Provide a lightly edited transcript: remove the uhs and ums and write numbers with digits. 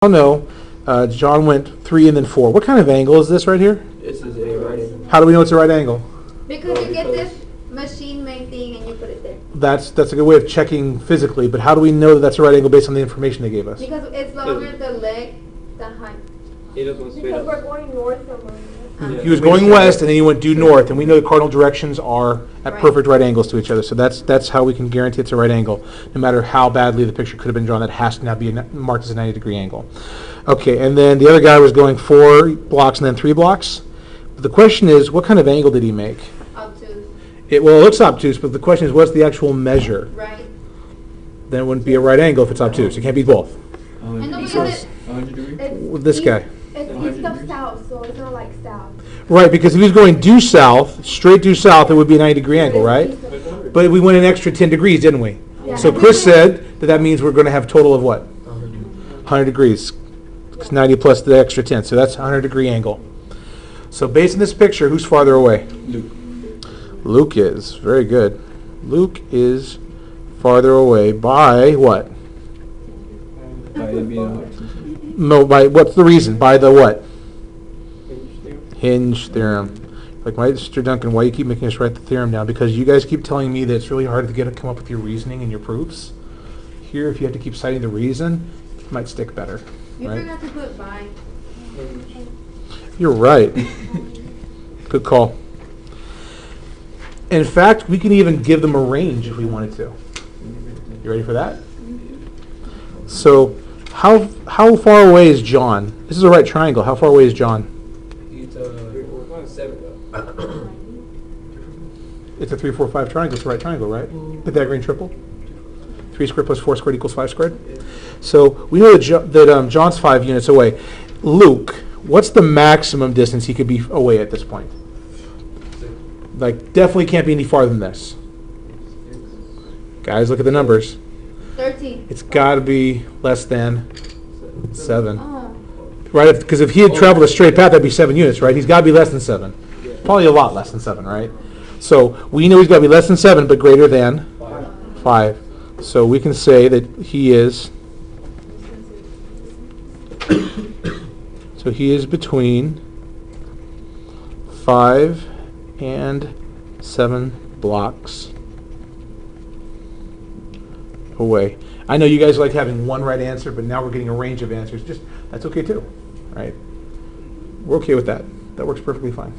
no, John went 3 and then 4. What kind of angle is this right here? This is a right angle. How do we know it's a right angle? Because you get this machine-made thing and you put it there. That's a good way of checking physically, but how do we know that that's a right angle based on the information they gave us? Because it's longer the leg, the height. It doesn't straight Because up. we're going north somewhere. He was going west, and then he went due north, and we know the cardinal directions are at perfect right angles to each other. So that's how we can guarantee it's a right angle. No matter how badly the picture could have been drawn, that has to now be marked as a 90-degree angle. Okay, and then the other guy was going 4 blocks and then 3 blocks. But the question is, what kind of angle did he make? Obtuse. It looks obtuse, but the question is, what's the actual measure? Right. Then it wouldn't be a right angle if it's obtuse. It can't be both. And no, because 100 degrees? With this guy. It's east of south, so it's not like south. Right, because if he was going due south, straight due south, it would be a 90-degree angle, right? But we went an extra 10 degrees, didn't we? Yeah. So Chris said that means we're going to have a total of what? 100 degrees. It's 90 plus the extra 10, so that's a 100-degree angle. So based on this picture, who's farther away? Luke. Luke is. Very good. Luke is farther away by what? By it being No, by what's the reason? By the what? a Hinge theorem. Like, Mr. Duncan, why you keep making us write the theorem down? Because you guys keep telling me that it's really hard to come up with your reasoning and your proofs. Here, if you have to keep citing the reason, it might stick better. you Right? forgot to put by. You're right. Good call. In fact, we can even give them a range if we wanted to. You ready for that? So, how far away is John? This is a right triangle. How far away is John? It's 7 though. It's a 3, 4, 5 triangle. It's a right triangle, right? Pythagorean triple. 3 squared plus 4 squared equals 5 squared. So we know that John's 5 units away. Luke, what's the maximum distance he could be away at this point? Like, definitely can't be any farther than this. Guys, look at the numbers. 13. It's got to be less than 7. Oh. Right? Because if he had traveled a straight path, that'd be 7 units, right? He's got to be less than 7. Probably a lot less than 7, right? So we know he's got to be less than 7, but greater than 5. So we can say that he is. So he is between 5 and 7 blocks away. I know you guys like having one right answer, but now we're getting a range of answers. Just that's okay too, right? We're okay with that. That works perfectly fine.